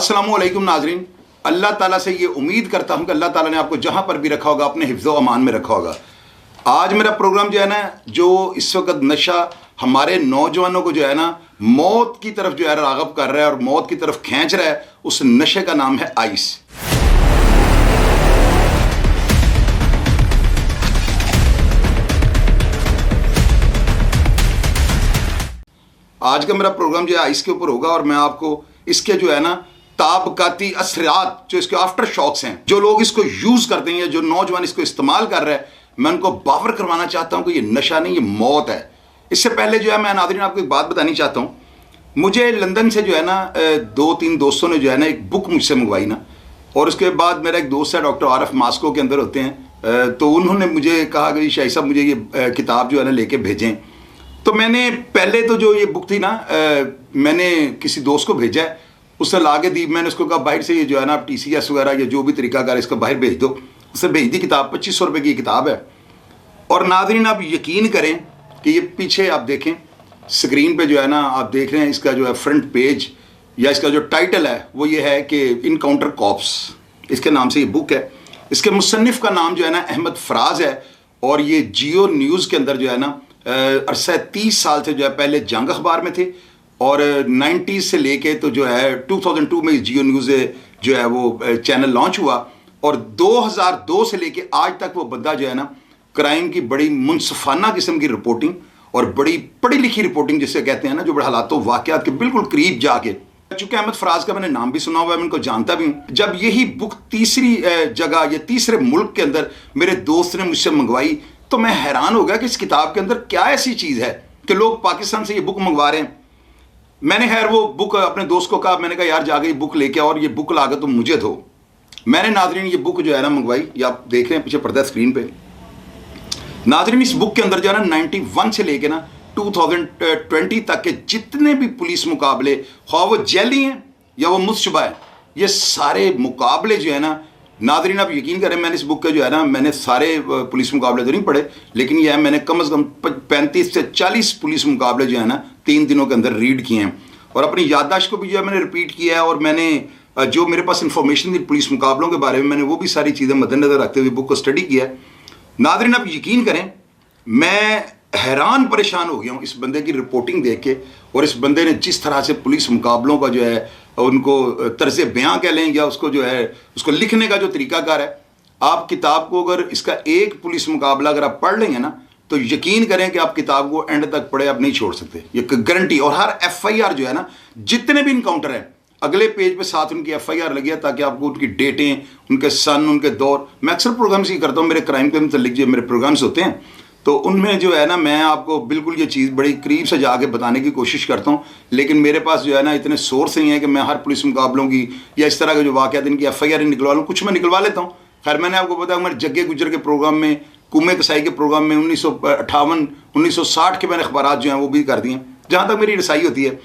अस्सलामुअलैकुम नाजरीन, अल्लाह ताला से ये उम्मीद करता हूँ कि अल्लाह ताला ने आपको जहाँ पर भी रखा होगा अपने हिफ्ज़ व अमान में रखा होगा। आज मेरा प्रोग्राम जो है ना, जो इस वक्त नशा हमारे नौजवानों को जो है ना मौत की तरफ जो है राग़ब कर रहा है और मौत की तरफ खींच रहा है, उस नशे का नाम है आइस। आज का मेरा प्रोग्राम जो है आइस के ऊपर होगा और मैं आपको इसके जो है ना ताबकाती असरात, जो इसके आफ्टर शॉक्स हैं, जो लोग इसको यूज करते हैं, जो नौजवान इसको इस्तेमाल कर रहे हैं, मैं उनको बावर करवाना चाहता हूं कि ये नशा नहीं, ये मौत है। इससे पहले जो है मैं नाज़रीन आपको एक बात बतानी चाहता हूं। मुझे लंदन से जो है ना 2-3 दोस्तों ने जो है ना एक बुक मुझसे मंगवाई ना, और उसके बाद मेरा एक दोस्त है डॉक्टर आरफ मास्को के अंदर होते हैं, तो उन्होंने मुझे कहा कि शाही साहब मुझे ये किताब जो है ना लेके भेजें। तो मैंने पहले तो जो ये बुक थी ना, मैंने किसी दोस्त को भेजा है, उससे ला के दी। मैंने उसको कहा बाहर से ये जो है ना आप TCS वगैरह या जो भी तरीकाकार इसका बाहर भेज दो। उससे भेज दी किताब, 2500 रुपये की किताब है। और नाज़रीन आप यकीन करें कि ये पीछे आप देखें स्क्रीन पे जो है ना, आप देख रहे हैं इसका जो है फ्रंट पेज या इसका जो टाइटल है वो ये है कि इनकाउंटर कॉप्स, इसके नाम से ये बुक है। इसके मुसन्निफ़ का नाम जो है ना अहमद फराज है, और ये जियो न्यूज़ के अंदर जो है ना अरसा 30 साल से जो है पहले जंग अखबार में थे, और 90s से लेके तो जो है 2002 में जियो न्यूज़ जो है वो चैनल लॉन्च हुआ, और 2002 से लेके आज तक वो बंदा जो है ना क्राइम की बड़ी मुनसफाना किस्म की रिपोर्टिंग और बड़ी पढ़ी लिखी रिपोर्टिंग जिसे कहते हैं ना, जो बड़े हालातों वाक़यात के बिल्कुल करीब जाके, चूँकि अहमद फराज का मैंने नाम भी सुना हुआ है, मैं उनको जानता भी हूँ। जब यही बुक तीसरी जगह या तीसरे मुल्क के अंदर मेरे दोस्त ने मुझसे मंगवाई, तो मैं हैरान हो गया कि इस किताब के अंदर क्या ऐसी चीज़ है कि लोग पाकिस्तान से ये बुक मंगवा रहे हैं। मैंने खैर वो बुक अपने दोस्त को कहा, मैंने कहा यार जाके ये बुक लेके आओ और ये बुक ला के तुम मुझे दो। मैंने नाजरीन ये बुक जो है ना मंगवाई, ये आप देख रहे हैं पीछे पर्दा स्क्रीन पे। नाजरीन इस बुक के अंदर जो है ना 91 से लेके ना 2020 तक के जितने भी पुलिस मुकाबले, ख्वाह वो जैली हैं या वो मुस्तशबा है, ये सारे मुकाबले जो है ना नाज़रीन आप यकीन करें, मैंने इस बुक के जो है ना मैंने सारे पुलिस मुकाबले तो नहीं पढ़े, लेकिन यह है मैंने कम से कम 35 से 40 पुलिस मुकाबले जो है ना 3 दिनों के अंदर रीड किए हैं, और अपनी याददाश्त को भी जो है मैंने रिपीट किया है, और मैंने जो मेरे पास इंफॉर्मेशन थी पुलिस मुकाबलों के बारे में, मैंने वो भी सारी चीज़ें मद्देनजर रखते हुए बुक को स्टडी किया है। नाज़रीन आप यकीन करें, मैं हैरान परेशान हो गया हूँ इस बंदे की रिपोर्टिंग देख के, और इस बंदे ने जिस तरह से पुलिस मुकाबलों का जो है उनको तर्ज़ बयां कह लें या उसको जो है उसको लिखने का जो तरीकाकार है, आप किताब को अगर इसका एक पुलिस मुकाबला अगर आप पढ़ लेंगे ना, तो यकीन करें कि आप किताब को एंड तक पढ़े आप नहीं छोड़ सकते, ये गारंटी। और हर FIR जो है ना, जितने भी इनकाउंटर हैं, अगले पेज पे साथ उनकी FIR लगी है, ताकि आपको उनकी डेटें, उनके सन, उनके दौर, मैं अक्सर प्रोग्राम्स ही करता हूँ, मेरे क्राइम के मतलब जो मेरे प्रोग्राम्स होते हैं, तो उनमें जो है ना मैं आपको बिल्कुल ये चीज़ बड़ी करीब से जाके बताने की कोशिश करता हूँ। लेकिन मेरे पास जो है ना इतने सोर्स नहीं है कि मैं हर पुलिस मुकाबलों की या इस तरह के जो वाक़यात इनकी FIR निकलवा लूँ। कुछ मैं निकलवा लेता हूँ। खैर मैंने आपको बताया मेरे जग्गे गुजर के प्रोग्राम में, कुमे कसाई के प्रोग्राम में 1958 1960 के मैंने अखबार जो हैं वो भी कर दिए, जहाँ तक मेरी रसाई होती है।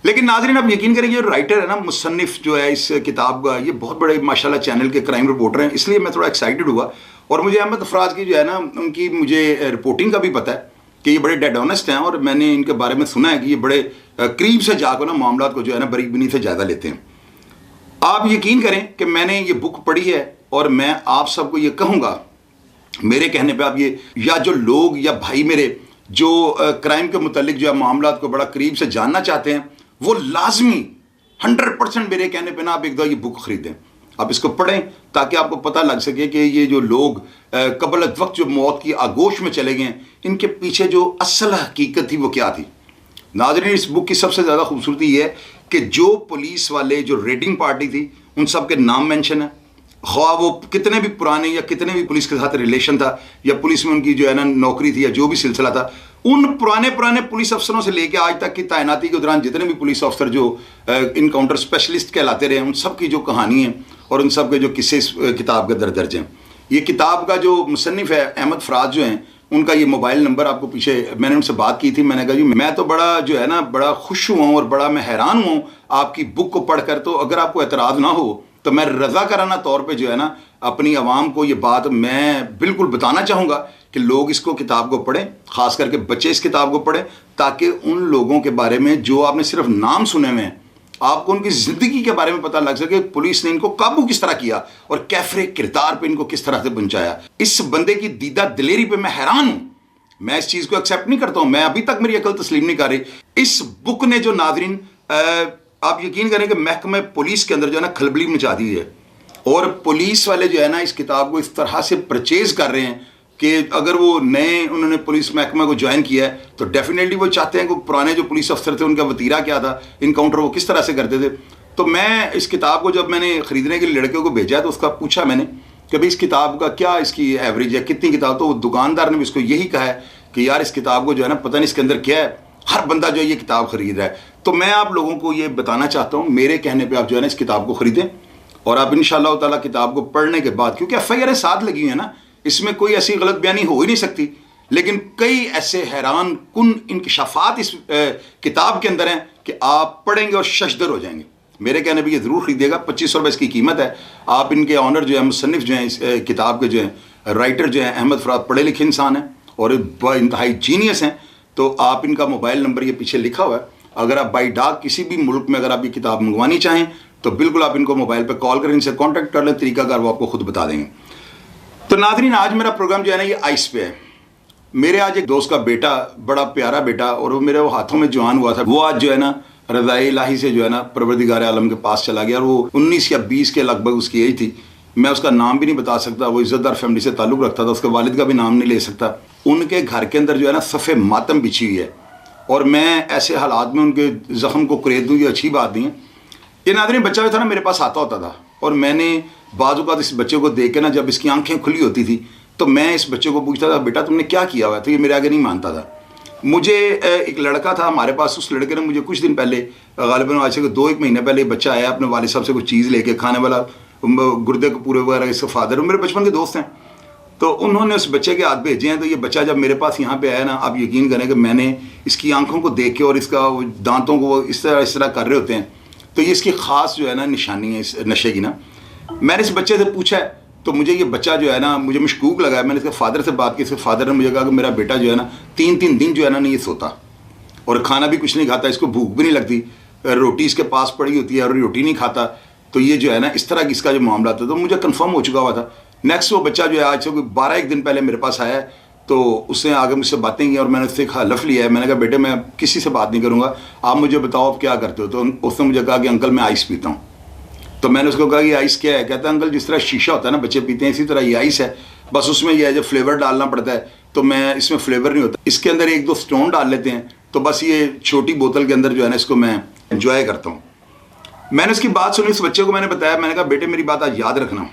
लेकिन नाज़रीन आप यकीन करेंगे, जो राइटर है ना, मुसन्निफ़ जो है इस किताब का, ये बहुत बड़े माशाल्लाह चैनल के क्राइम रिपोर्टर हैं, इसलिए मैं थोड़ा एक्साइटेड हुआ। और मुझे अहमद फराज की जो है ना उनकी मुझे रिपोर्टिंग का भी पता है कि ये बड़े डेड ऑनेस्ट हैं, और मैंने इनके बारे में सुना है कि ये बड़े करीब से जाकर ना मामला को जो है ना बारीक बीनी से ज़्यादा लेते हैं। आप यकीन करें कि मैंने ये बुक पढ़ी है, और मैं आप सबको ये कहूँगा, मेरे कहने पर आप ये, या जो लोग या भाई मेरे जो क्राइम के मुतालिक जो है मामला को बड़ा करीब से जानना चाहते हैं, वो लाजमी 100% मेरे कहने पर ना आप एक दो ये बुक ख़रीदें, आप इसको पढ़ें, ताकि आपको पता लग सके कि ये जो लोग कबल वक्त जो मौत की आगोश में चले गए, इनके पीछे जो असल हकीकत थी वो क्या थी। नाज़रीन इस बुक की सबसे ज़्यादा खूबसूरती ये है कि जो पुलिस वाले, जो रेडिंग पार्टी थी, उन सब के नाम मेंशन है, ख्वाह वो कितने भी पुराने या कितने भी पुलिस के साथ रिलेशन था, या पुलिस में उनकी जो है ना नौकरी थी, या जो भी सिलसिला था, उन पुराने पुलिस अफसरों से लेकर आज तक की तैनाती के दौरान जितने भी पुलिस अफसर जो इनकाउंटर स्पेशलिस्ट कहलाते रहे, उन सब की जो कहानी है और उन सब के जो किस्से इस किताब के दर्ज हैं। ये किताब का जो मुसन्निफ़ है अहमद फराज जो हैं, उनका ये मोबाइल नंबर आपको पीछे, मैंने उनसे बात की थी, मैंने कहा जी मैं तो बड़ा जो है ना बड़ा खुश हुआ हूँ और बड़ा मैं हैरान हूँ आपकी बुक को पढ़कर, तो अगर आपको एतराज़ ना हो तो मैं रज़ाकाराना तौर पे जो है ना अपनी आवाम को ये बात मैं बिल्कुल बताना चाहूँगा कि लोग इसको किताब को पढ़ें, ख़ास करके बच्चे इस किताब को पढ़ें, ताकि उन लोगों के बारे में जो आपने सिर्फ नाम सुने हुए हैं आपको उनकी ज़िंदगी के बारे में पता लग सके, पुलिस ने इनको काबू किस तरह किया और कैफरे किरदार पे इनको किस तरह से पहुंचाया। इस बंदे की दीदा दिलेरी पे मैं हैरान हूं। मैं इस चीज़ को एक्सेप्ट नहीं करता हूं, मैं अभी तक मेरी अकल तस्लीम नहीं कर रही। इस बुक ने जो नाज़रीन, आप यकीन करें कि महकमे पुलिस के अंदर जो है ना खलबली मचा दी है, और पुलिस वाले जो है ना इस किताब को इस तरह से परचेज कर रहे हैं कि अगर वो नए उन्होंने पुलिस महकमा को ज्वाइन किया है तो डेफिनेटली वो चाहते हैं कि पुराने जो पुलिस अफसर थे उनका वतीरा क्या था, इनकाउंटर वो किस तरह से करते थे। तो मैं इस किताब को जब मैंने ख़रीदने के लिए लड़के को भेजा तो उसका पूछा मैंने कि भाई इस किताब का क्या इसकी एवरेज है, कितनी किताब, तो दुकानदार ने भी उसको यही कहा है कि यार इस किताब को जो है ना पता नहीं इसके अंदर क्या है, हर बंदा जो है ये किताब खरीद रहा है। तो मैं आप लोगों को ये बताना चाहता हूँ, मेरे कहने पर आप जो है ना इस किताब को ख़रीदें और आप इंशाअल्लाह ताला किताब को पढ़ने के बाद, क्योंकि FIR साथ लगी हुई है ना, इसमें कोई ऐसी गलत बयानी हो ही नहीं सकती, लेकिन कई ऐसे हैरान कुन इंकशाफात इस किताब के अंदर हैं कि आप पढ़ेंगे और शशदर हो जाएंगे। मेरे कहने पे ये ज़रूर खरीदेगा। 2500 रुपये इसकी कीमत है। आप इनके ऑनर जो है, मुसन्निफ जो हैं इस किताब के जो हैं, राइटर जो हैं अहमद फराद, पढ़े लिखे इंसान हैं और इंतहाई जीनियस हैं। तो आप इनका मोबाइल नंबर ये पीछे लिखा हुआ है, अगर आप बाई डाक किसी भी मुल्क में अगर आप ये किताब मंगवानी चाहें तो बिल्कुल आप इनको मोबाइल पर कॉल करें, इनसे कॉन्टैक्ट कर लें, तरीकाकार वो आपको खुद बता देंगे। तो नाज़रीन, आज मेरा प्रोग्राम जो है ना ये आइस पे है। मेरे आज एक दोस्त का बेटा, बड़ा प्यारा बेटा, और वो मेरे वो हाथों में जवान हुआ था, वो आज जो है ना रज़ाए इलाही से जो है ना परवरदिगार आलम के पास चला गया। और वो 19 या 20 के लगभग उसकी एज थी। मैं उसका नाम भी नहीं बता सकता, वो इज़्ज़तदार फैमिली से ताल्लुक़ रखता था, उसके वालिद का भी नाम नहीं ले सकता। उनके घर के अंदर जो है ना सफ़े मातम बिछी हुई है और मैं ऐसे हालात में उनके ज़ख्म को कुरेद दूँ, ये अच्छी बात नहीं है। ये नाज़रीन, बच्चा जो था ना मेरे पास आता होता था और मैंने बाज़ इस बच्चे को देख के ना, जब इसकी आंखें खुली होती थी तो मैं इस बच्चे को पूछता था, बेटा तुमने क्या किया हुआ है? तो ये मेरे आगे नहीं मानता था। मुझे एक लड़का था हमारे पास, उस लड़के ने मुझे कुछ दिन पहले, गालिबन आज से 2-1 महीने पहले, बच्चा आया अपने वालिद साहब से कुछ चीज़ लेके, खाने वाला, गुर्दे को पूरे वगैरह, इसके फादर मेरे बचपन के दोस्त हैं। तो उन्होंने उस बच्चे के हाथ भेजे हैं। तो ये बच्चा जब मेरे पास यहाँ पे आया ना, आप यकीन करें कि मैंने इसकी आंखों को देख के और इसका दांतों को वो इस तरह कर रहे होते हैं, तो ये इसकी ख़ास जो है ना निशानी है इस नशे की ना। मैंने इस बच्चे से पूछा है तो मुझे ये बच्चा जो है ना मुझे मशकूक लगा है। मैंने इसके फादर से बात की, इसके फादर ने मुझे कहा कि मेरा बेटा जो है ना 3-3 दिन जो है ना नहीं सोता और खाना भी कुछ नहीं खाता, इसको भूख भी नहीं लगती, रोटी इसके पास पड़ी होती है और रोटी नहीं खाता। तो ये जो है ना इस तरह की इसका जो मामला था, तो मुझे कन्फर्म हो चुका हुआ था। नेक्स्ट वो बच्चा जो है आज से कोई 12-1 दिन पहले मेरे पास आया है, तो उसने आगे मुझसे बातें की और मैंने उससे हलफ लिया है। मैंने कहा बेटे मैं किसी से बात नहीं करूँगा, आप मुझे बताओ आप क्या करते हो। तो उसने मुझे कहा कि अंकल मैं आइस पीता हूँ। तो मैंने उसको कहा कि आइस क्या है? कहता है अंकल जिस तरह शीशा होता है ना बच्चे पीते हैं, इसी तरह ये आइस है, बस उसमें यह है जो फ्लेवर डालना पड़ता है, तो मैं इसमें फ्लेवर नहीं होता, इसके अंदर 1-2 स्टोन डाल लेते हैं, तो बस ये छोटी बोतल के अंदर जो है ना इसको मैं एंजॉय करता हूँ। मैंने उसकी बात सुनी, उस बच्चे को मैंने बताया, मैंने कहा बेटे मेरी बात आज याद रखना,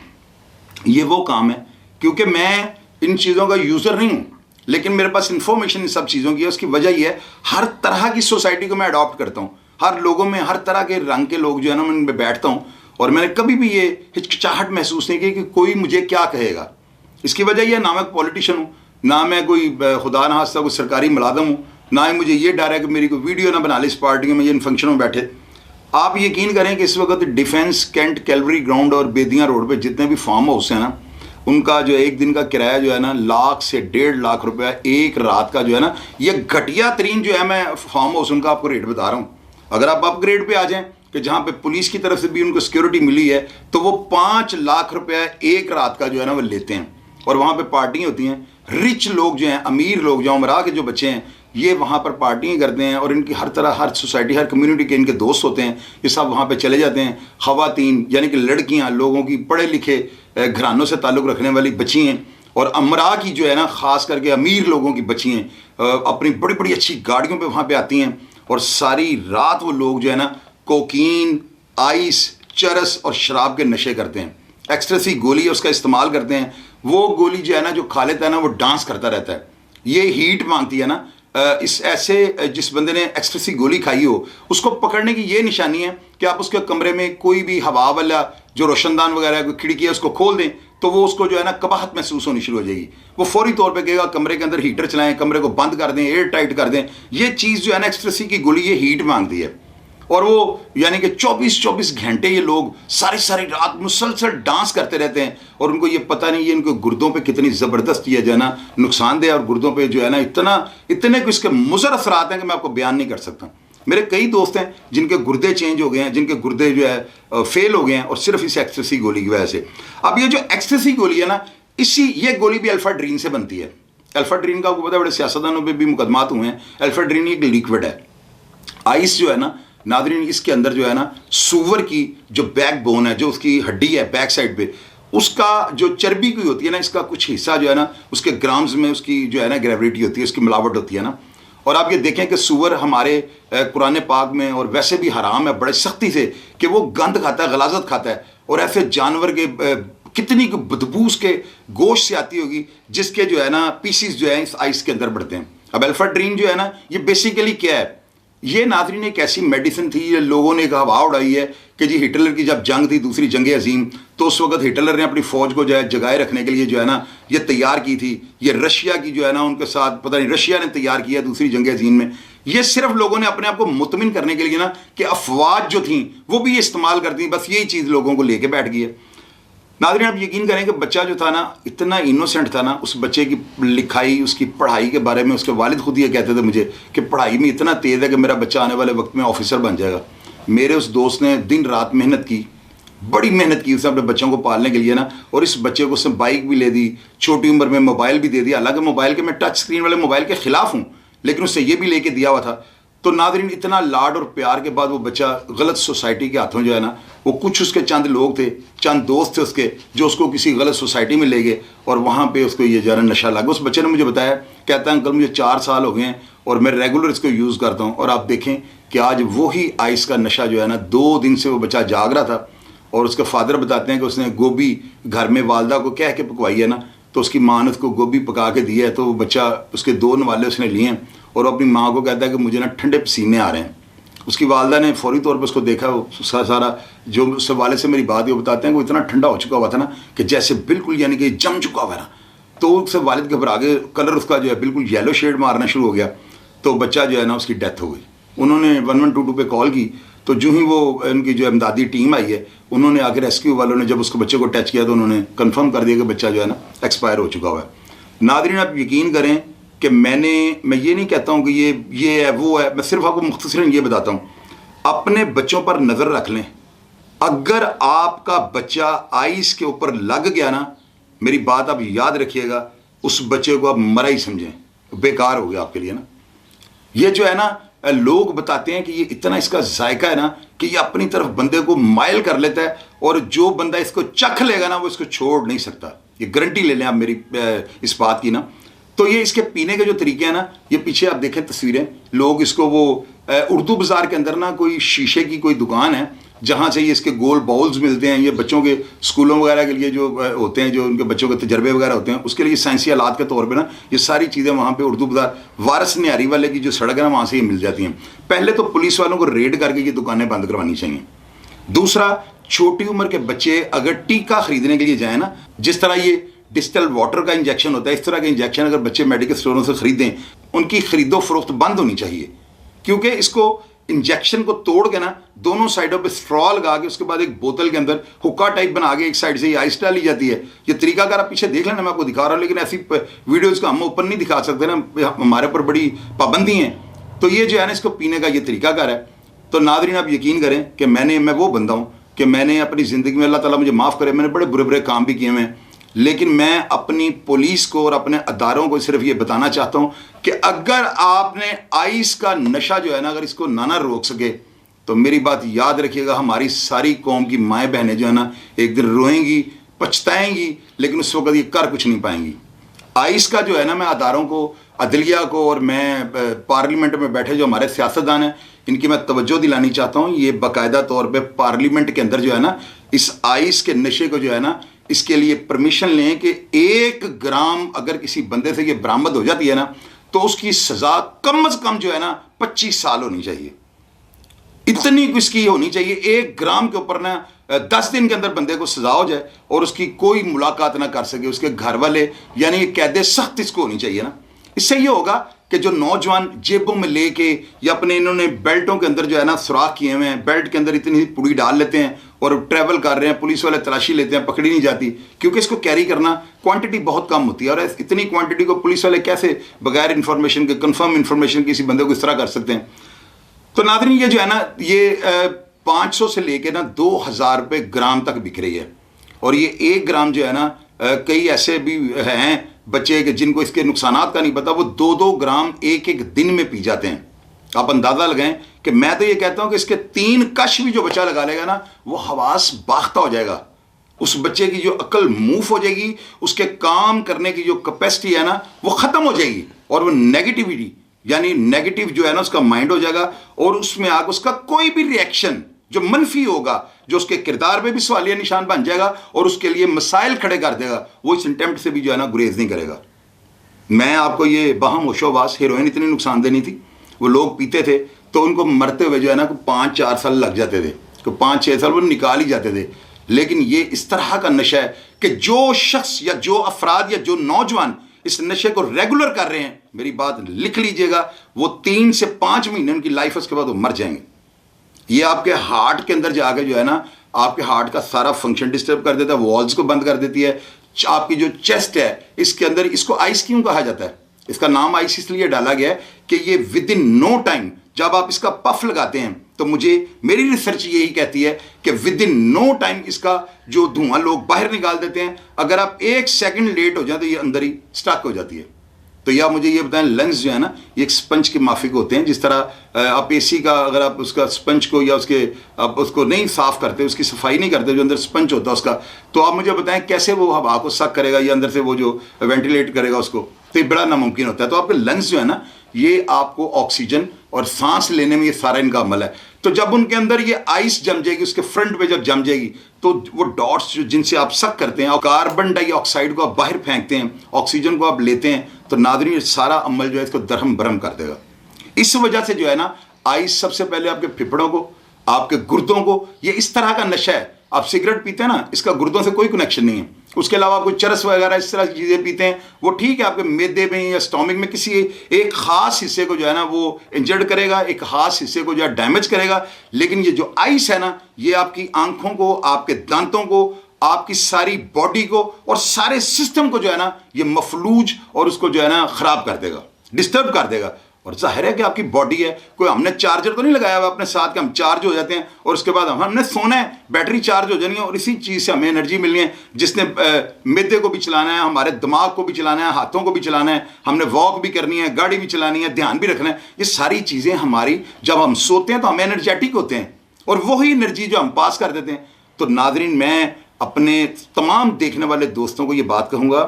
ये वो काम है, क्योंकि मैं इन चीज़ों का यूज़र नहीं हूँ लेकिन मेरे पास इन्फॉर्मेशन इन सब चीज़ों की है। उसकी वजह यह है हर तरह की सोसाइटी को मैं अडॉप्ट करता हूँ, हर लोगों में हर तरह के रंग के लोग जो है ना मैं उनमें बैठता हूँ और मैंने कभी भी ये हिचकिचाहट महसूस नहीं की कि कोई मुझे क्या कहेगा। इसकी वजह यह ना मैं पॉलिटिशियन हूँ, ना मैं कोई खुदा न खास्ता कोई सरकारी मुलाजम हूँ, ना ही मुझे ये डर है कि मेरी कोई वीडियो ना बना ले इस पार्टी में, ये इन फंक्शनों में बैठे। आप यकीन करें कि इस वक्त डिफेंस, कैंट, कैलवरी ग्राउंड और बेदियाँ रोड पर जितने भी फार्म हाउस हैं ना, उनका जो एक दिन का किराया जो है ना 1 से 1.5 लाख रुपया एक रात का जो है ना, ये घटिया तरीन जो है, मैं फार्म हाउस उनका आपको रेट बता रहा हूँ। अगर आप अपग्रेड पे आ जाएं कि जहाँ पे पुलिस की तरफ से भी उनको सिक्योरिटी मिली है, तो वो 5 लाख रुपया एक रात का जो है ना वो लेते हैं और वहाँ पे पार्टियाँ होती हैं। रिच लोग जो हैं, अमीर लोग जो उमरा के जो बच्चे हैं, ये वहाँ पर पार्टियाँ करते हैं और इनकी हर तरह, हर सोसाइटी, हर कम्युनिटी के इनके दोस्त होते हैं, ये सब वहाँ पे चले जाते हैं। ख़वातीन यानी कि लड़कियाँ, लोगों की पढ़े लिखे घरानों से ताल्लुक़ रखने वाली बच्ची हैं और अमरा की जो है ना ख़ास करके अमीर लोगों की बच्ची हैं, अपनी बड़ी बड़ी अच्छी गाड़ियों पे वहाँ पे आती हैं और सारी रात वो लोग जो है ना कोकीन, आइस, चरस और शराब के नशे करते हैं। एक्सट्रेसी गोली है उसका इस्तेमाल करते हैं। वो गोली जो है ना जो खा लेता है ना वो डांस करता रहता है। ये हीट मांगती है ना, इस ऐसे जिस बंदे ने एक्सट्रेसी गोली खाई हो उसको पकड़ने की ये निशानी है कि आप उसके कमरे में कोई भी हवा वाला जो रोशनदान वगैरह कोई खिड़की है उसको खोल दें तो वो उसको जो है ना कबाहत महसूस होनी शुरू हो जाएगी। वो फौरी तौर पे कहेगा कमरे के अंदर हीटर चलाएं, कमरे को बंद कर दें, एयर टाइट कर दें। ये चीज़ जो है ना एक्सट्रेसी की गोली ये हीट मांगती है और वो यानी कि 24-24 घंटे ये लोग सारी रात मुसलसल डांस करते रहते हैं और उनको ये पता नहीं ये इनको गुर्दों पे कितनी ज़बरदस्त ये जो है ना नुकसानदेह और गुर्दों पे जो है ना इतने कुछ इसके मुज़र असरात हैं कि मैं आपको बयान नहीं कर सकता। मेरे कई दोस्त हैं जिनके गुर्दे चेंज हो गए हैं, जिनके गुर्दे जो है फेल हो गए हैं, और सिर्फ इस एक्सटेसी गोली की वजह से। अब ये जो एक्सटेसी गोली है ना, ये गोली भी अल्फाड्रीन से बनती है। अल्फाड्रीन का आपको पता है, बड़े सियासतदानों पे भी मुकदमात हुए हैं। अल्फाड्रीन एक लिक्विड है। आइस जो है ना नादरीन, इसके अंदर जो है ना सूअर की जो बैक बोन है, जो उसकी हड्डी है बैक साइड पे, उसका जो चर्बी की होती है ना, इसका कुछ हिस्सा जो है ना, उसके ग्राम्स में उसकी जो है ना ग्रेविटी होती है, उसकी मिलावट होती है ना। और आप ये देखें कि सूअर हमारे कुरान पाक में और वैसे भी हराम है बड़े सख्ती से कि वो गंद खाता है, गलाजत खाता है, और ऐसे जानवर के कितनी बदबू उसके गोश्त से आती होगी, जिसके जो है ना पीसीस जो है इस आइस के अंदर बढ़ते हैं। अब अल्फाड्रीन जो है ना, ये बेसिकली क्या है, ये नाज़रीन एक ऐसी मेडिसिन थी, ये लोगों ने एक हवा उड़ाई है कि जी हिटलर की जब जंग थी, दूसरी जंग अजीम, तो उस वक्त हिटलर ने अपनी फ़ौज को जो है जगाए रखने के लिए जो है ना ये तैयार की थी। ये रशिया की जो है ना उनके साथ, पता नहीं रशिया ने तैयार किया दूसरी जंग अजीम में। ये सिर्फ लोगों ने अपने आप को मुतमिन करने के लिए ना कि अफवाज जो थी वो भी ये इस्तेमाल करती, बस यही चीज़ लोगों को लेके बैठ गई है। नाज़रीन आप यकीन करें कि बच्चा जो था ना, इतना इनोसेंट था ना, उस बच्चे की लिखाई, उसकी पढ़ाई के बारे में उसके वालिद खुद ये कहते थे मुझे कि पढ़ाई में इतना तेज़ है कि मेरा बच्चा आने वाले वक्त में ऑफिसर बन जाएगा। मेरे उस दोस्त ने दिन रात मेहनत की, बड़ी मेहनत की उसने अपने बच्चों को पालने के लिए ना, और इस बच्चे को उसने बाइक भी ले दी, छोटी उम्र में मोबाइल भी दे दिया। हालांकि मोबाइल के मैं टच स्क्रीन वाले मोबाइल के ख़िलाफ़ हूँ, लेकिन उससे ये भी लेके दिया हुआ था। तो नाज़रीन इतना लाड और प्यार के बाद वो बच्चा गलत सोसाइटी के हाथों जो है ना, वो कुछ उसके चंद लोग थे, चंद दोस्त थे उसके, जो उसको किसी गलत सोसाइटी में ले गए और वहाँ पे उसको ये जो है नशा लगा। उस बच्चे ने मुझे बताया, कहता है अंकल मुझे 4 साल हो गए हैं और मैं रेगुलर इसको यूज़ करता हूँ। और आप देखें कि आज वही आइस का नशा जो है ना, 2 दिन से वो बच्चा जाग रहा था। और उसके फादर बताते हैं कि उसने गोभी घर में वालदा को कह के पकवाई है ना, तो उसकी माँ ने उसको गोभी पका के दी है, तो वो बच्चा उसके 2 नवाले उसने लिए हैं, और अपनी माँ को कहता है कि मुझे ना ठंडे पसीने आ रहे हैं। उसकी वालदा ने फौरी तौर पर उसको देखा, उसका सारा जो उस वाले से मेरी बात है वो बताते हैं कि वो इतना ठंडा हो चुका हुआ था ना कि जैसे बिल्कुल यानी कि जम चुका हुआ ना। तो उससे वालिद घबरा गए, कलर उसका जो है बिल्कुल येलो शेड मारना शुरू हो गया। तो बच्चा जो है ना उसकी डेथ हो गई। उन्होंने 1122 पे कॉल की, तो जो ही वो उनकी जो इमदादी टीम आई है, उन्होंने आकर रेस्क्यू वालों ने जब उसको बच्चे को टच किया तो उन्होंने कंफर्म कर दिया कि बच्चा जो है ना एक्सपायर हो चुका हुआ है। नाज़रीन आप यकीन करें कि मैं ये नहीं कहता हूँ कि ये है वो है, मैं सिर्फ आपको मुख्तसरन ये बताता हूँ, अपने बच्चों पर नज़र रख लें। अगर आपका बच्चा आइस के ऊपर लग गया ना, मेरी बात आप याद रखिएगा, उस बच्चे को आप मरा ही समझें, बेकार हो गया आपके लिए ना। ये जो है ना, लोग बताते हैं कि ये इतना इसका जायका है ना कि ये अपनी तरफ बंदे को माइल कर लेता है, और जो बंदा इसको चख लेगा ना वो इसको छोड़ नहीं सकता। ये गारंटी ले लें आप मेरी इस बात की ना। तो ये इसके पीने के जो तरीके हैं ना, ये पीछे आप देखें तस्वीरें, लोग इसको वो उर्दू बाज़ार के अंदर ना कोई शीशे की कोई दुकान है जहाँ से ये इसके गोल बाउल्स मिलते हैं। ये बच्चों के स्कूलों वगैरह के लिए जो होते हैं, जो उनके बच्चों के तजर्बे वगैरह होते हैं, उसके लिए साइंसी आलात के तौर पे ना ये सारी चीज़ें वहाँ पे उर्दू बाज़ार वारस न्यारी वाले की जो सड़क है ना, वहाँ से ये मिल जाती हैं। पहले तो पुलिस वालों को रेड करके ये दुकानें बंद करवानी चाहिए। दूसरा, छोटी उम्र के बच्चे अगर टीका खरीदने के लिए जाए ना, जिस तरह ये डिस्टिल वाटर का इंजेक्शन होता है, इस तरह के इंजेक्शन अगर बच्चे मेडिकल स्टोरों से खरीदें, उनकी खरीदो फरोख्त बंद होनी चाहिए। क्योंकि इसको इंजेक्शन को तोड़ के ना दोनों साइडों पे स्ट्रॉ लगा के उसके बाद एक बोतल के अंदर हुक्का टाइप बना के एक साइड से ये आइस डाली जाती है। ये तरीकाकार आप पीछे देख लेना, मैं आपको दिखा रहा हूँ, लेकिन ऐसी वीडियोज़ को हम ओपन नहीं दिखा सकते ना, हमारे ऊपर बड़ी पाबंदी हैं। तो ये जो है ना, इसको पीने का ये तरीकाकार है। तो नाज़रीन आप यकीन करें कि मैं वो बंदा हूँ कि मैंने अपनी ज़िंदगी में, अल्लाह ताला मुझे माफ़ करे, मैंने बड़े बुरे बुरे काम भी किए हैं, लेकिन मैं अपनी पुलिस को और अपने अदारों को सिर्फ ये बताना चाहता हूँ कि अगर आपने आइस का नशा जो है ना, अगर इसको ना रोक सके, तो मेरी बात याद रखिएगा, हमारी सारी कौम की माएँ बहनें जो है ना एक दिन रोएंगी, पछताएंगी, लेकिन उस वक्त ये कर कुछ नहीं पाएंगी। आइस का जो है ना, मैं अदारों को, अदलिया को, और मैं पार्लियामेंट में बैठे जो हमारे सियासतदान हैं, इनकी मैं तवज्जो दिलानी चाहता हूँ। ये बाकायदा तौर पे पार्लियामेंट के अंदर जो है ना, इस आइस के नशे को जो है ना, इसके लिए परमिशन लें कि 1 ग्राम अगर किसी बंदे से ये बरामद हो जाती है ना, तो उसकी सज़ा कम से कम जो है ना 25 साल होनी चाहिए। इतनी इसकी होनी चाहिए, 1 ग्राम के ऊपर ना 10 दिन के अंदर बंदे को सजा हो जाए और उसकी कोई मुलाकात ना कर सके उसके घर वाले, यानी कैद सख्त इसको होनी चाहिए ना। इससे ये होगा कि जो नौजवान जेबों में लेके या अपने इन्होंने बेल्टों के अंदर जो है ना सुराख किए हुए हैं, बेल्ट के अंदर इतनी पुड़ी डाल लेते हैं और ट्रैवल कर रहे हैं, पुलिस वाले तलाशी लेते हैं, पकड़ी नहीं जाती, क्योंकि इसको कैरी करना क्वांटिटी बहुत कम होती है। और इतनी क्वांटिटी को पुलिस वाले कैसे बगैर इन्फॉर्मेशन के, कंफर्म इन्फॉर्मेशन किसी बंदे को इस तरह कर सकते हैं। तो नाज़रीन ये जो है ना ये 500 से लेके ना 2000 रुपये ग्राम तक बिक रही है। और ये 1 ग्राम जो है ना कई ऐसे भी हैं बच्चे कि जिनको इसके नुकसानात का नहीं पता, वो 2-2 ग्राम एक एक दिन में पी जाते हैं। आप अंदाज़ा लगाएं कि मैं तो ये कहता हूं कि इसके 3 कश भी जो बच्चा लगा लेगा ना वो हवास बाख्ता हो जाएगा। उस बच्चे की जो अक्ल मूव हो जाएगी, उसके काम करने की जो कैपेसिटी है ना वो ख़त्म हो जाएगी, और वो नेगेटिविटी यानी नेगेटिव जो है ना उसका माइंड हो जाएगा, और उसमें आकर उसका कोई भी रिएक्शन जो मनफी होगा, जो उसके किरदार पे भी सवालिया निशान बन जाएगा और उसके लिए मसाइल खड़े कर देगा, वो इस अटेम्प्ट से भी जो है ना गुरेज नहीं करेगा। मैं आपको ये बाहम होशोबास, हेरोइन इतनी नुकसानदेह नहीं थी, वो लोग पीते थे तो उनको मरते हुए जो है ना 5-4 साल लग जाते थे, तो 5-6 साल वो निकाल ही जाते थे। लेकिन ये इस तरह का नशा है कि जो शख्स या जो अफराद या जो नौजवान इस नशे को रेगुलर कर रहे हैं, मेरी बात लिख लीजिएगा, वो 3 से 5 महीने उनकी लाइफ उसके बाद वो मर जाएंगे। ये आपके हार्ट के अंदर जाके जो है ना आपके हार्ट का सारा फंक्शन डिस्टर्ब कर देता है, वॉल्स को बंद कर देती है। आपकी जो चेस्ट है इसके अंदर, इसको आइस क्यों कहा जाता है? इसका नाम आइस इसलिए डाला गया है कि ये विद इन नो टाइम जब आप इसका पफ लगाते हैं, तो मेरी रिसर्च यही कहती है कि विद इन नो टाइम इसका जो धुआं लोग बाहर निकाल देते हैं, अगर आप 1 सेकंड लेट हो जाए तो ये अंदर ही स्टक हो जाती है। तो या मुझे ये बताएं, लंग्स जो है ना ये एक स्पंज के माफिक होते हैं। जिस तरह आप एसी का अगर आप उसका स्पंज को या आप उसको नहीं साफ करते, उसकी सफाई नहीं करते, जो अंदर स्पंज होता है उसका, तो आप मुझे बताएं कैसे वो हवा को सक करेगा या अंदर से वो जो वेंटिलेट करेगा उसको, तो ये बड़ा नामुमकिन होता है। तो आपके लंग्स जो है ना ये आपको ऑक्सीजन और सांस लेने में ये सारा इनका अमल है। तो जब उनके अंदर ये आइस जम जाएगी, उसके फ्रंट पे जब जम जाएगी, तो वो डॉट्स जिनसे आप सक करते हैं और कार्बन डाइऑक्साइड को आप बाहर फेंकते हैं, ऑक्सीजन को आप लेते हैं, तो नाज़रीन सारा अमल जो है इसको दरहम बरहम कर देगा। इस वजह से जो है ना आइस सबसे पहले आपके फेफड़ों को, आपके गुर्दों को, ये इस तरह का नशा है। आप सिगरेट पीते हैं ना, इसका गुर्दों से कोई कनेक्शन नहीं है। उसके अलावा आप कोई चरस वगैरह इस तरह की चीज़ें पीते हैं, वो ठीक है आपके मैदे में या स्टोमिक में किसी एक खास हिस्से को जो है ना वो इंजर्ड करेगा, एक खास हिस्से को जो है डैमेज करेगा। लेकिन ये जो आइस है ना ये आपकी आंखों को, आपके दांतों को, आपकी सारी बॉडी को और सारे सिस्टम को जो है ना ये मफलूज और उसको जो है ना खराब कर देगा, डिस्टर्ब कर देगा। और जाहिर है कि आपकी बॉडी है, कोई हमने चार्जर तो नहीं लगाया हुआ अपने साथ कि हम चार्ज हो जाते हैं और उसके बाद हमने सोना है, बैटरी चार्ज हो जानी है और इसी चीज़ से हमें एनर्जी मिलनी है। जिसने मैदे को भी चलाना है, हमारे दिमाग को भी चलाना है, हाथों को भी चलाना है, हमने वॉक भी करनी है, गाड़ी भी चलानी है, ध्यान भी रखना है। ये सारी चीज़ें हमारी, जब हम सोते हैं तो हम एनर्जेटिक होते हैं और वही एनर्जी जो हम पास कर देते हैं। तो नाज़रीन मैं अपने तमाम देखने वाले दोस्तों को ये बात कहूँगा,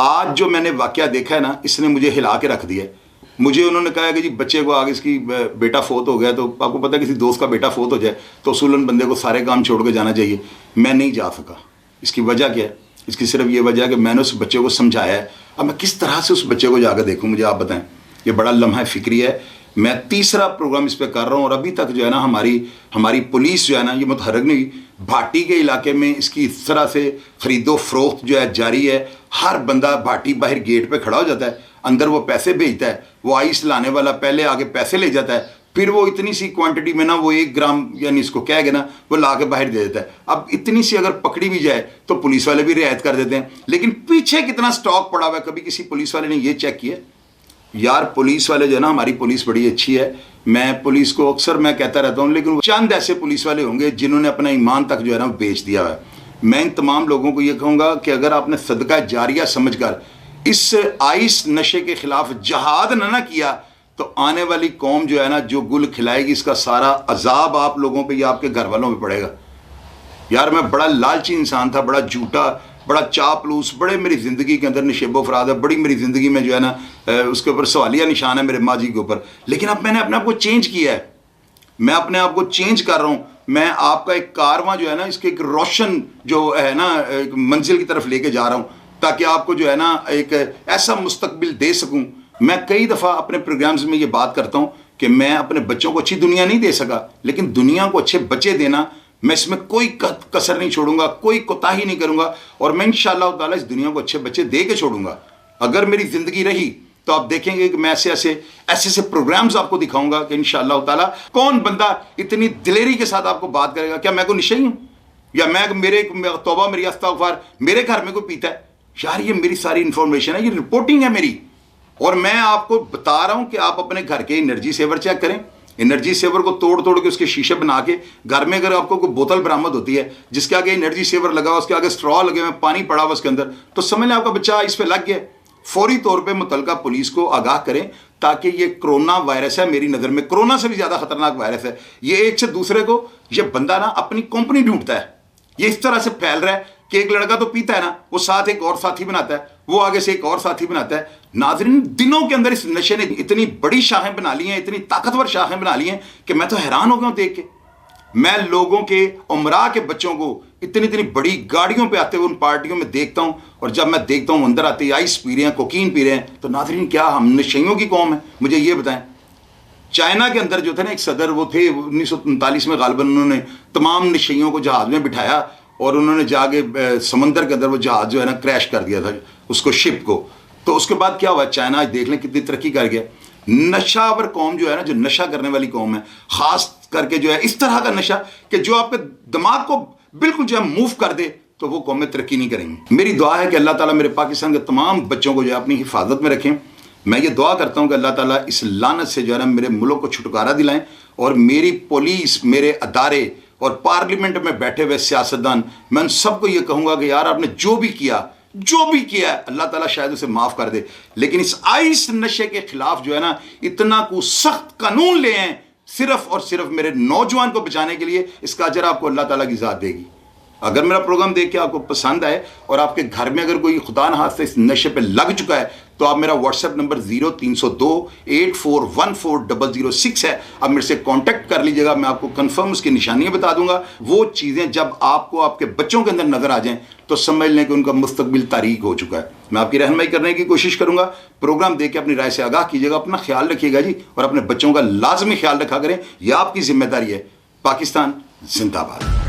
आज जो मैंने वाक़या देखा है ना इसने मुझे हिला के रख दिया। मुझे उन्होंने कहा कि जी बच्चे को आगे इसकी बेटा फोत हो गया, तो आपको पता है किसी दोस्त का बेटा फोत हो जाए तो उसूलन बंदे को सारे काम छोड़ के जाना चाहिए। मैं नहीं जा सका। इसकी वजह क्या है? इसकी सिर्फ ये वजह है कि मैंने उस बच्चे को समझाया है। अब मैं किस तरह से उस बच्चे को जाकर देखूँ, मुझे आप बताएं। ये बड़ा लम्हा फिक्री है। मैं 3रा प्रोग्राम इस पर कर रहा हूँ और अभी तक जो है ना हमारी पुलिस जो है ना ये मुतहर्रिक नहीं हुई। भाटी के इलाके में इसकी इस तरह से ख़रीदो फरोख्त जो है जारी है। हर बंदा भाटी बाहर गेट पे खड़ा हो जाता है, अंदर वो पैसे भेजता है, वो आइस लाने वाला पहले आगे पैसे ले जाता है, फिर वो इतनी सी क्वांटिटी में ना वो 1 ग्राम यानी इसको क्या है ना वो ला के बाहर दे देता है। अब इतनी सी अगर पकड़ी भी जाए तो पुलिस वाले भी रियायत कर देते हैं, लेकिन पीछे कितना स्टॉक पड़ा हुआ है कभी किसी पुलिस वाले ने ये चेक किया? यार पुलिस वाले जो है ना, हमारी पुलिस बड़ी अच्छी है, मैं पुलिस को अक्सर मैं कहता रहता हूँ, लेकिन चंद ऐसे पुलिस वाले होंगे जिन्होंने अपना ईमान तक जो है ना बेच दिया है। मैं इन तमाम लोगों को ये कहूँगा कि अगर आपने सदका जारिया समझकर इस आइस नशे के खिलाफ जहाद ना किया तो आने वाली कौम जो है ना जो गुल खिलाएगी, इसका सारा अजाब आप लोगों पे या आपके घर वालों पे पड़ेगा। यार मैं बड़ा लालची इंसान था, बड़ा झूठा, बड़ा चापलूस, बड़े मेरी ज़िंदगी के अंदर नशेबो फराद है, बड़ी मेरी ज़िंदगी में जो है ना उसके ऊपर सवालिया निशान है मेरे माजी के ऊपर। लेकिन अब मैंने अपने आप को चेंज किया है, मैं अपने आप को चेंज कर रहा हूँ। मैं आपका एक कारवां जो है ना इसके एक रोशन जो है ना एक मंजिल की तरफ लेके जा रहा हूँ, ताकि आपको जो है ना एक ऐसा मुस्तकबिल दे सकूँ। मैं कई दफ़ा अपने प्रोग्राम्स में ये बात करता हूँ कि मैं अपने बच्चों को अच्छी दुनिया नहीं दे सका, लेकिन दुनिया को अच्छे बच्चे देना, मैं इसमें कोई कसर नहीं छोड़ूंगा, कोई कोताही नहीं करूंगा और मैं इंशाअल्लाह ताला इस दुनिया को अच्छे बच्चे दे के छोड़ूंगा। अगर मेरी ज़िंदगी रही तो आप देखेंगे कि मैं ऐसे प्रोग्राम्स आपको दिखाऊंगा कि इंशाअल्लाह ताला कौन बंदा इतनी दिलेरी के साथ आपको बात करेगा। क्या मैं कोई नशे हूँ या मेरे तौबा मेरी अस्तगफार, मेरे घर में कोई पीता है? यार ये मेरी सारी इंफॉर्मेशन है, ये रिपोर्टिंग है मेरी, और मैं आपको बता रहा हूँ कि आप अपने घर के एनर्जी सेवर चेक करें, एनर्जी सेवर को तोड़ तोड़ के उसके शीशे बना के घर में अगर आपको कोई बोतल बरामद होती है जिसके आगे एनर्जी सेवर लगा हुआ, उसके आगे स्ट्रॉ लगे हुए, पानी पड़ा हुआ उसके अंदर, तो समझ लें आपका बच्चा इस पे लग गया। फौरी तौर पे मुतलका पुलिस को आगाह करें ताकि ये कोरोना वायरस है, मेरी नज़र में कोरोना से भी ज़्यादा खतरनाक वायरस है। ये एक से दूसरे को ये बंदा ना अपनी कंपनी ढूंढता है, ये इस तरह से फैल रहा है कि एक लड़का तो पीता है ना, वो साथ एक और साथी बनाता है, वो आगे से एक और साथी बनाता है। नाज़रीन, दिनों के अंदर इस नशे ने इतनी बड़ी शाखें बना ली हैं, इतनी ताकतवर शाखें बना ली हैं कि मैं तो हैरान हो गया हूं देख के। मैं लोगों के उमरा के बच्चों को इतनी इतनी बड़ी गाड़ियों पे आते हुए उन पार्टियों में देखता हूं, और जब मैं देखता हूं अंदर आते ही आइस पी रहे हैं, कोकीन पी रहे हैं, तो नाज़रीन क्या हम नशइयों की कौम है? मुझे ये बताएं। चाइना के अंदर जो थे ना एक सदर, वो थे 1939 में गालिबन, उन्होंने तमाम नशइयों को जहाज में बिठाया और उन्होंने जाके समंदर के अंदर वो जहाज जो है ना क्रैश कर दिया था उसको, शिप को। तो उसके बाद क्या हुआ, चाइना आज देख लें कितनी तरक्की कर गया। नशावर कौम जो है ना, जो नशा करने वाली कौम है, खास करके जो है इस तरह का नशा कि जो आपके दिमाग को बिल्कुल जो है मूव कर दे, तो वो कौमें तरक्की नहीं करेंगी। मेरी दुआ है कि अल्लाह ताला मेरे पाकिस्तान के तमाम बच्चों को जो है अपनी हिफाजत में रखें। मैं ये दुआ करता हूँ कि अल्लाह ताला इस लानत से जो है ना मेरे मुल्क को छुटकारा दिलाएं, और मेरी पुलिस, मेरे अदारे और पार्लियामेंट में बैठे हुए सियासतदान, मैं उन सबको ये कहूँगा कि यार आपने जो भी किया है, अल्लाह ताला शायद उसे माफ़ कर दे, लेकिन इस आइस नशे के खिलाफ जो है ना इतना को सख्त कानून ले आए, सिर्फ और सिर्फ मेरे नौजवान को बचाने के लिए। इसका अजर आपको अल्लाह ताला की ज़ात देगी। अगर मेरा प्रोग्राम देख के आपको पसंद आए और आपके घर में अगर कोई खुदा न हाथ से इस नशे पे लग चुका है, तो आप मेरा व्हाट्सएप नंबर 030284140006 है, आप मेरे से कांटेक्ट कर लीजिएगा। मैं आपको कंफर्म उसकी निशानियां बता दूंगा। वो चीज़ें जब आपको आपके बच्चों के अंदर नजर आ जाएं तो समझ लें कि उनका मुस्तकबिल तारीक हो चुका है। मैं आपकी रहनुमाई करने की कोशिश करूंगा। प्रोग्राम देख के अपनी राय से आगाह कीजिएगा। अपना ख्याल रखिएगा जी, और अपने बच्चों का लाजमी ख्याल रखा करें, यह आपकी जिम्मेदारी है। पाकिस्तान जिंदाबाद।